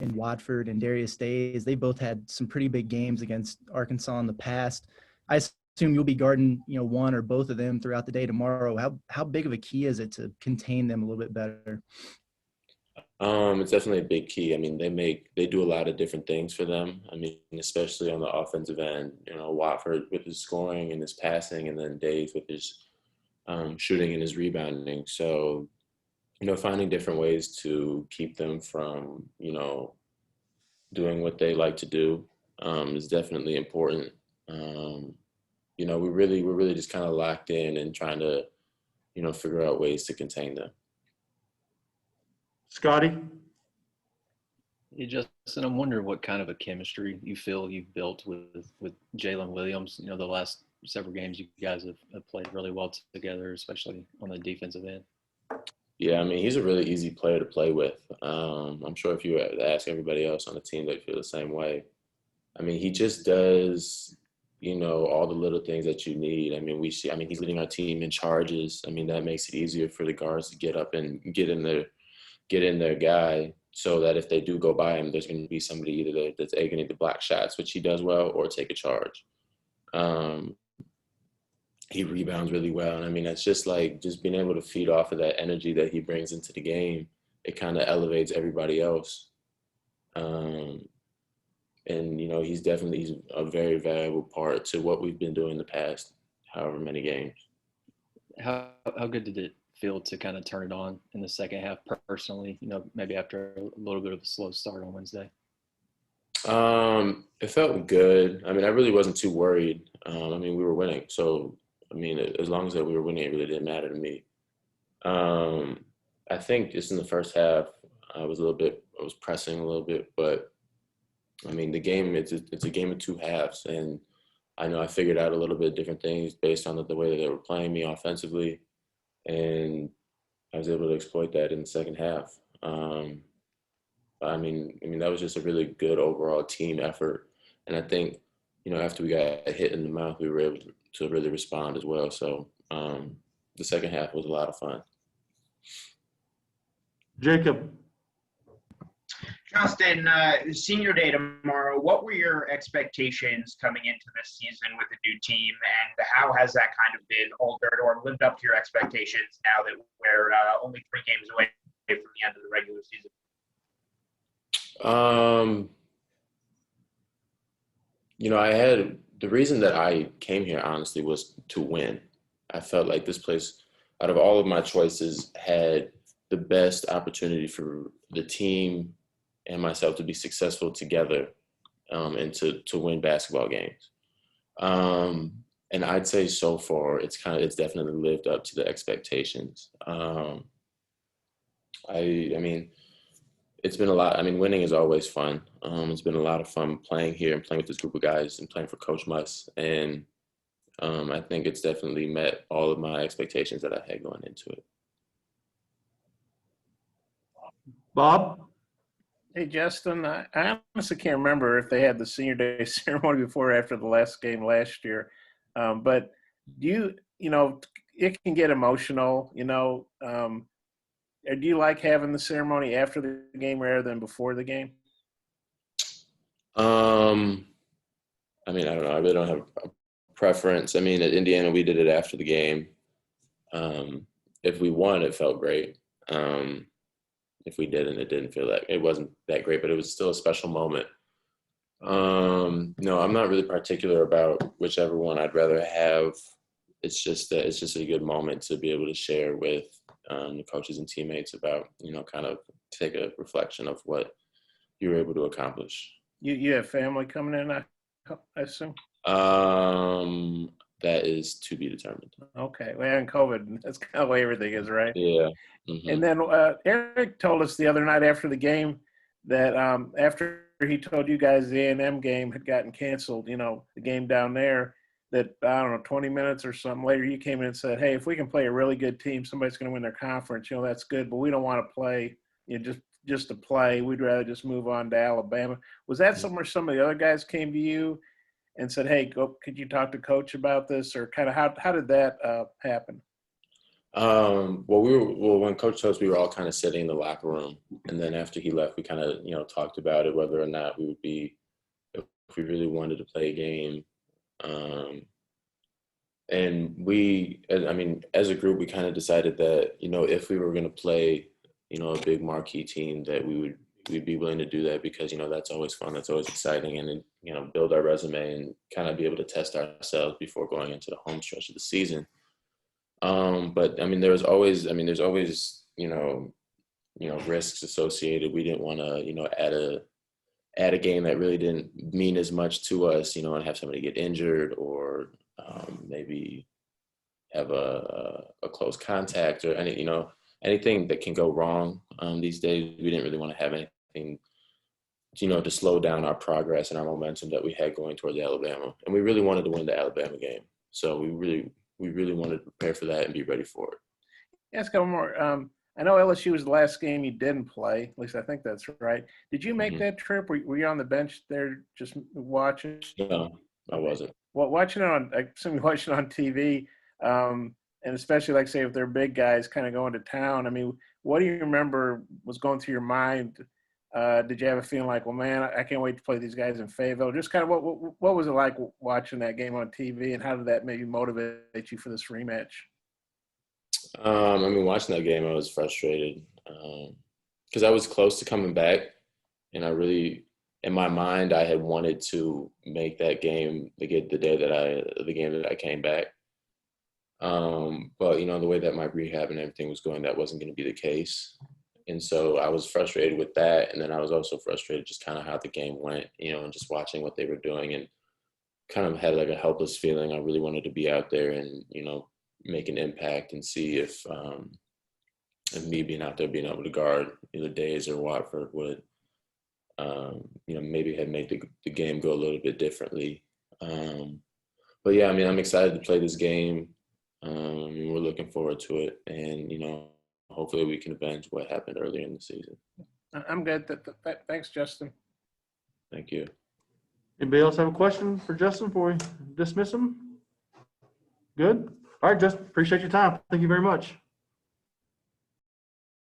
and Watford and Darius Days. They both had some pretty big games against Arkansas in the past. I assume you'll be guarding, one or both of them throughout the day tomorrow. How big of a key is it to contain them a little bit better? It's definitely a big key. I mean, they do a lot of different things for them. I mean, especially on the offensive end, Watford with his scoring and his passing, and then Dave with his shooting and his rebounding. So, finding different ways to keep them from, doing what they like to do is definitely important. We're really just kind of locked in and trying to, figure out ways to contain them. Scotty? Hey, Justin, I'm wondering what kind of a chemistry you feel you've built with Jalen Williams. The last several games you guys have played really well together, especially on the defensive end. Yeah, I mean, he's a really easy player to play with. I'm sure if you ask everybody else on the team, they'd feel the same way. I mean, he just does, all the little things that you need. I mean, he's leading our team in charges. I mean, that makes it easier for the guards to get up and get in their guy, so that if they do go by him, there's going to be somebody either there that's going to block shots, which he does well, or take a charge. He rebounds really well. And I mean, that's just being able to feed off of that energy that he brings into the game. It kind of elevates everybody else. And, he's a very valuable part to what we've been doing the past however many games. How good did it feel to kind of turn it on in the second half personally, maybe after a little bit of a slow start on Wednesday? It felt good. I mean, I really wasn't too worried. We were winning. So, as long as we were winning, it really didn't matter to me. I think just in the first half, I was pressing a little bit, but I mean, the game, it's a game of two halves. And I know I figured out a little bit of different things based on the way that they were playing me offensively. And I was able to exploit that in the second half. That was just a really good overall team effort. And I think, after we got hit in the mouth, we were able to really respond as well. So the second half was a lot of fun. Jacob? Justin, senior day tomorrow. What were your expectations coming into this season with the new team, and how has that kind of been altered or lived up to your expectations now that we're only 3 games away from the end of the regular season? The reason that I came here, honestly, was to win. I felt like this place, out of all of my choices, had the best opportunity for the team and myself to be successful together and to win basketball games. And I'd say so far, it's definitely lived up to the expectations. It's been a lot. I mean, winning is always fun. It's been a lot of fun playing here and playing with this group of guys and playing for Coach Muss. And I think it's definitely met all of my expectations that I had going into it. Bob? Hey, Justin, I honestly can't remember if they had the senior day ceremony before or after the last game last year. But it can get emotional, do you like having the ceremony after the game rather than before the game? I don't know. I really don't have a preference. I mean, at Indiana, we did it after the game. If we won, it felt great. If we didn't, it wasn't that great, but it was still a special moment. No, I'm not really particular about whichever one I'd rather have. It's just a good moment to be able to share with the coaches and teammates about, kind of take a reflection of what you were able to accomplish. You have family coming in, I assume? That is to be determined. Okay. Well, in COVID, that's kind of the way everything is, right? Yeah. Mm-hmm. And then Eric told us the other night after the game that after he told you guys the A&M game had gotten canceled, the game down there, that, 20 minutes or something later, you came in and said, hey, if we can play a really good team, somebody's going to win their conference, that's good, but we don't want to play just to play. We'd rather just move on to Alabama. Was that somewhere some of the other guys came to you and said, hey, could you talk to Coach about this? Or kind of how did that happen? When Coach told us, we were all kind of sitting in the locker room, and then after he left, we kind of talked about it, whether or not we would be, if we really wanted to play a game. And as a group, we kind of decided that if we were going to play a big marquee team, that we'd be willing to do that, because that's always fun, that's always exciting, and build our resume and kind of be able to test ourselves before going into the home stretch of the season. But there's always risks associated. We didn't want to add a game that really didn't mean as much to us, and have somebody get injured, or maybe have a close contact, or anything that can go wrong these days. We didn't really want to have anything to slow down our progress and our momentum that we had going towards Alabama. And we really wanted to win the Alabama game, so we really wanted to prepare for that and be ready for it. Ask a couple more. I know LSU was the last game you didn't play. At least I think that's right. Did you make that trip? Were you on the bench there just watching? No, I wasn't. Well, I assume watching on TV, and especially, like, say, if they're big guys kind of going to town. I mean, what do you remember was going through your mind? Did you have a feeling like, well, man, I can't wait to play these guys in Fayetteville? Just kind of what was it like watching that game on TV, and how did that maybe motivate you for this rematch? Watching that game, I was frustrated because I was close to coming back, and I really, in my mind, I had wanted to make that game the game that I came back. But the way that my rehab and everything was going, that wasn't going to be the case. And so I was frustrated with that. And then I was also frustrated just kind of how the game went, and just watching what they were doing, and kind of had like a helpless feeling. I really wanted to be out there and, make an impact and see if me being out there, being able to guard either Days or Watford would, maybe have made the game go a little bit differently. But yeah, I'm excited to play this game. We're looking forward to it, and hopefully we can avenge what happened earlier in the season. I'm good. Thanks, Justin. Thank you. Anybody else have a question for Justin before we dismiss him? Good. All right, Justin. Appreciate your time. Thank you very much.